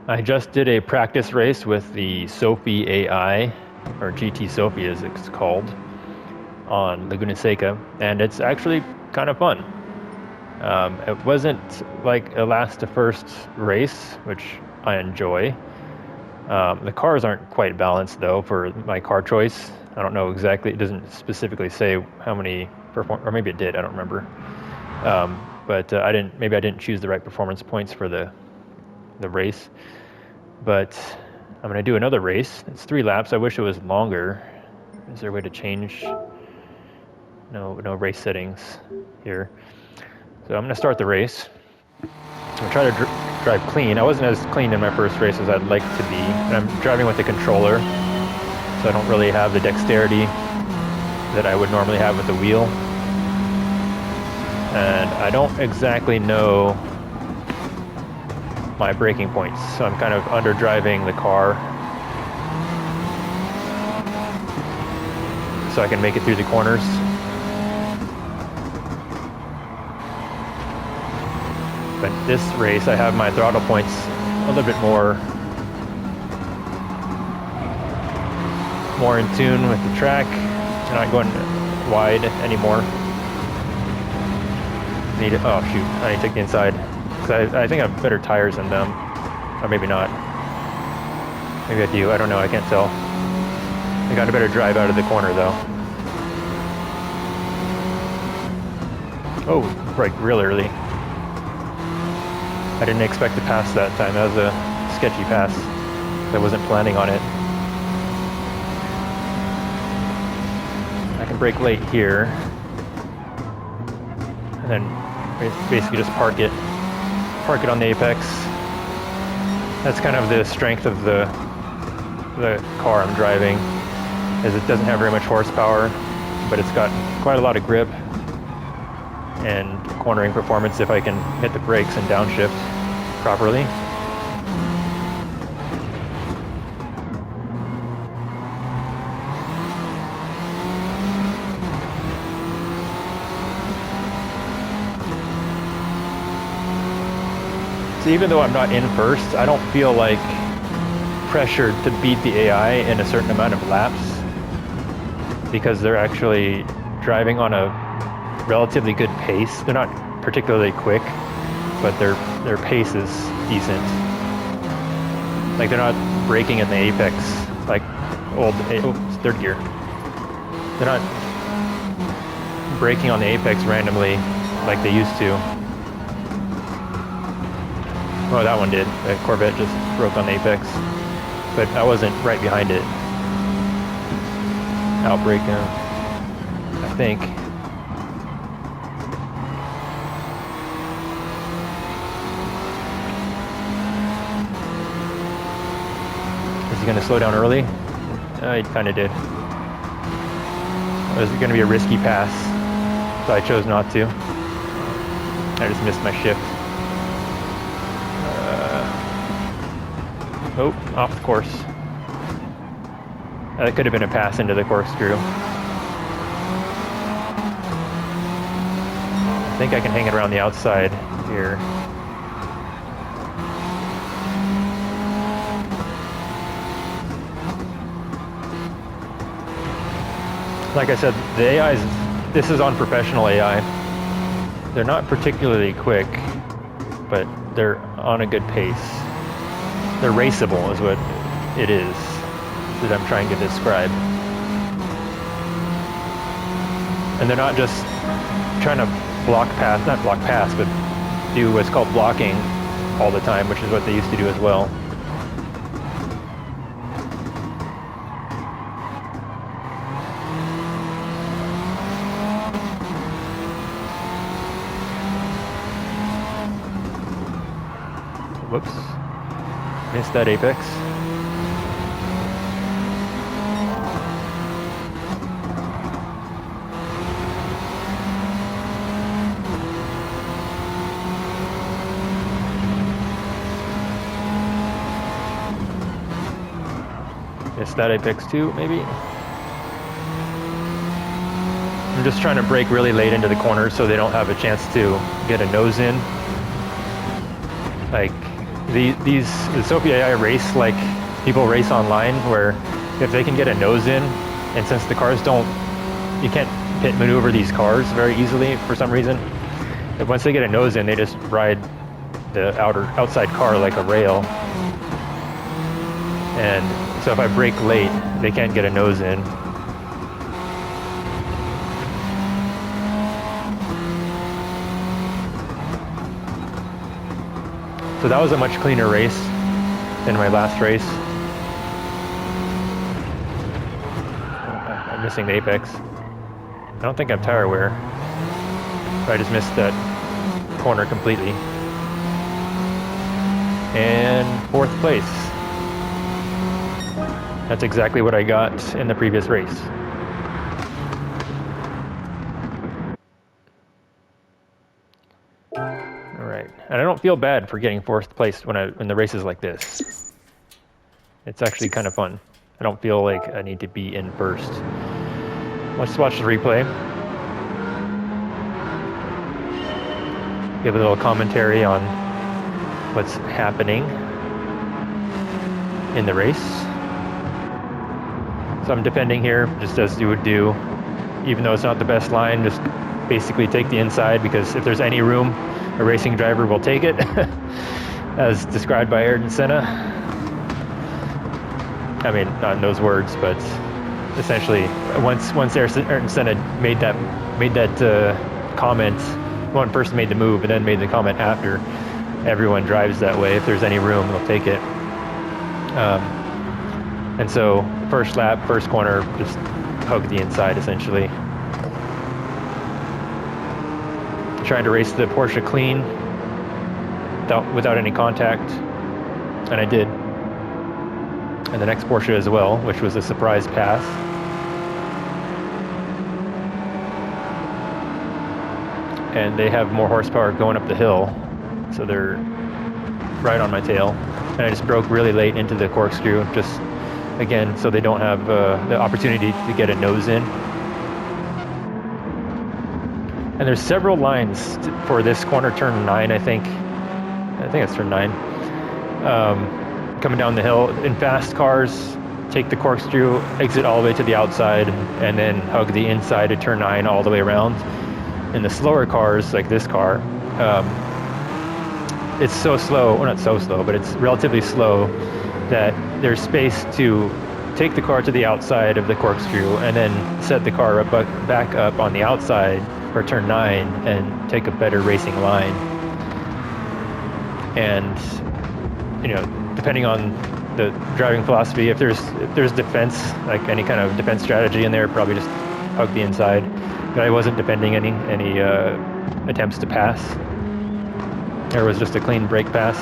I just did a practice race with the Sophy AI, or GT Sophy as it's called, on Laguna Seca, and it's actually kind of fun. It wasn't like a last to first race, which I enjoy. The cars aren't quite balanced though for my car choice. I don't know exactly, it doesn't specifically say how many or maybe it did, I don't remember. But maybe I didn't choose the right performance points for the race. But I'm gonna do another race. It's 3 laps. I wish it was longer. Is there a way to change? No race settings here. So I'm gonna start the race. I'm gonna try to drive clean. I wasn't as clean in my first race as I'd like to be. And I'm driving with the controller, so I don't really have the dexterity that I would normally have with the wheel. And I don't exactly know my braking points, so I'm kind of under driving the car so I can make it through the corners. But this race I have my throttle points a little bit more in tune with the track. I'm not going wide anymore. Oh shoot, I need to take the inside. I think I have better tires than them. Or maybe not. Maybe I do, I don't know, I can't tell. I got a better drive out of the corner though. Oh, braked real early. I didn't expect to pass that time. That was a sketchy pass. I wasn't planning on it. I can brake late here. And then basically just park it on the apex. That's kind of the strength of the car I'm driving, is it doesn't have very much horsepower, but it's got quite a lot of grip and cornering performance if I can hit the brakes and downshift properly. So even though I'm not in first, I don't feel like pressured to beat the AI in a certain amount of laps, because they're actually driving on a relatively good pace. They're not particularly quick, but their pace is decent. Like they're not braking in the apex like it's third gear. They're not braking on the apex randomly like they used to. Oh, that one did. The Corvette just broke on the apex, but I wasn't right behind it. Outbrake him, I think. Is he going to slow down early? He kind of did. It was going to be a risky pass, so I chose not to. I just missed my shift. Oh, off the course. That could have been a pass into the corkscrew. I think I can hang it around the outside here. Like I said, the AIs, this is on professional AI. They're not particularly quick, but they're on a good pace. They're raceable is what it is that I'm trying to describe. And they're not just trying to not block pass, but do what's called blocking all the time, which is what they used to do as well. Whoops. Missed that apex. Missed that apex too, maybe. I'm just trying to brake really late into the corners so they don't have a chance to get a nose in. Like, The Sophy AI race like people race online, where if they can get a nose in, and since the cars you can't pit maneuver these cars very easily for some reason. Once they get a nose in, they just ride the outside car like a rail. And so if I brake late, they can't get a nose in. So that was a much cleaner race than my last race. I'm missing the apex. I don't think I have tire wear. I just missed that corner completely. And 4th place. That's exactly what I got in the previous race. Alright, and I don't feel bad for getting 4th place when the race is like this. It's actually kind of fun. I don't feel like I need to be in first. Let's watch the replay. Give a little commentary on what's happening in the race. So I'm defending here, just as you would do, even though it's not the best line, just basically take the inside, because if there's any room, a racing driver will take it, as described by Ayrton Senna. I mean, not in those words, but essentially, once Ayrton Senna made that comment, one person made the move and then made the comment after, everyone drives that way. If there's any room, they'll take it. And so, first lap, first corner, just hug the inside, essentially. Trying to race the Porsche clean, without any contact, and I did. And the next Porsche as well, which was a surprise pass. And they have more horsepower going up the hill, so they're right on my tail. And I just broke really late into the corkscrew, just again, so they don't have the opportunity to get a nose in. And there's several lines for this corner, turn 9, I think it's turn 9. Coming down the hill. In fast cars, take the corkscrew, exit all the way to the outside, and then hug the inside of turn 9 all the way around. In the slower cars, like this car, it's so slow, well, not so slow, but it's relatively slow, that there's space to take the car to the outside of the corkscrew and then set the car back up on the outside for turn 9 and take a better racing line. And, you know, depending on the driving philosophy, if there's defense, like any kind of defense strategy in there, probably just hug the inside. But I wasn't defending any attempts to pass. There was just a clean brake pass,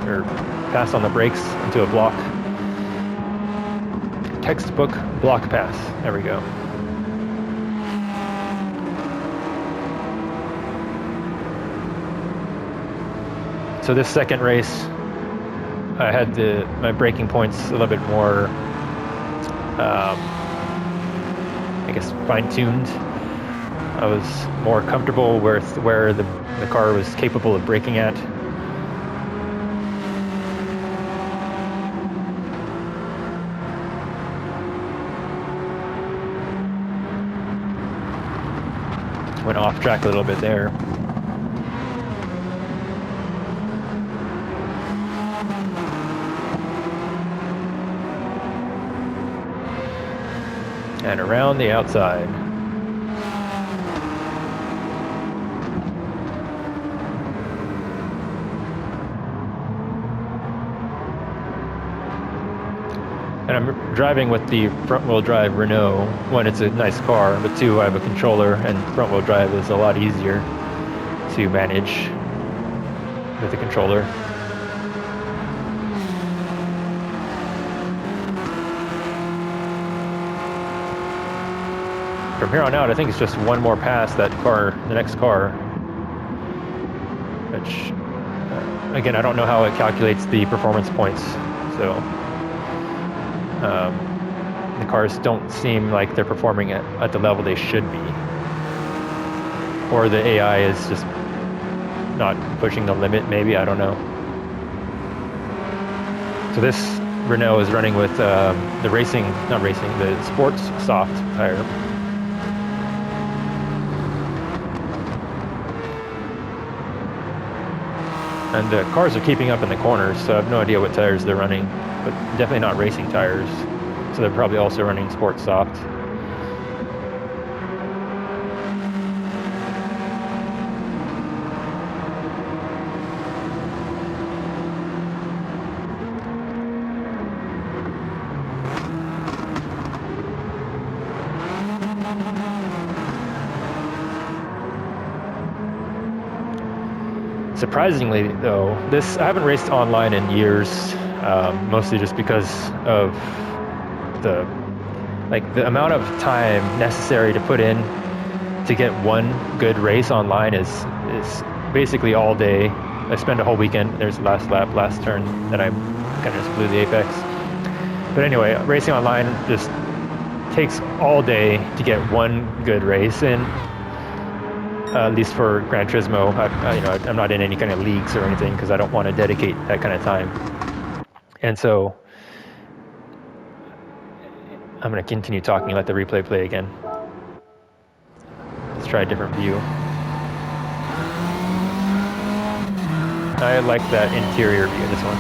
or pass on the brakes into a block. Textbook block pass. There we go. So this second race, I had my braking points a little bit more, I guess, fine-tuned. I was more comfortable with where the car was capable of braking at. Went off track a little bit there. And around the outside. And I'm driving with the front-wheel drive Renault. One, it's a nice car, but two, I have a controller, and front-wheel drive is a lot easier to manage with the controller. From here on out, I think it's just one more pass that car, the next car, which, again, I don't know how it calculates the performance points, so the cars don't seem like they're performing at the level they should be. Or the AI is just not pushing the limit, maybe, I don't know. So this Renault is running with the the sports soft tire. And the cars are keeping up in the corners, so I have no idea what tires they're running, but definitely not racing tires. So they're probably also running sports soft. Surprisingly, though, I haven't raced online in years, mostly just because of the amount of time necessary to put in to get one good race online is basically all day. I spend a whole weekend. There's the last lap, last turn that I kind of just blew the apex. But anyway, racing online just takes all day to get one good race in. At least for Gran Turismo, I'm not in any kind of leagues or anything because I don't want to dedicate that kind of time. And so I'm going to continue talking and let the replay play again. Let's try a different view. I like that interior view, this one.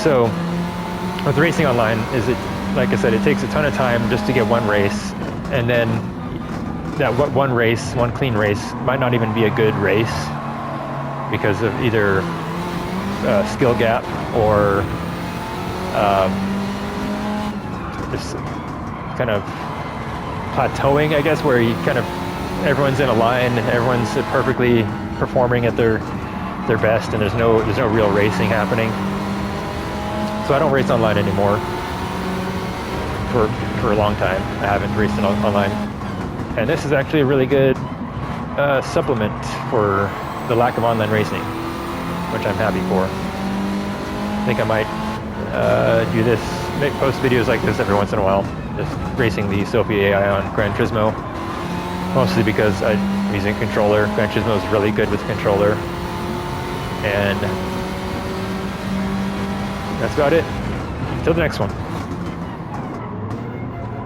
So with racing online, like I said, it takes a ton of time just to get one race, and then that one clean race might not even be a good race because of either skill gap or this kind of plateauing, I guess, where everyone's in a line, everyone's perfectly performing at their best, and there's no real racing happening. So I don't race online anymore for a long time. I haven't raced online. And this is actually a really good supplement for the lack of online racing, which I'm happy for. I think I might do this, post videos like this every once in a while, just racing the Sophy AI on Gran Turismo, mostly because I'm using a controller. Gran Turismo is really good with controller. And that's about it. Until the next one.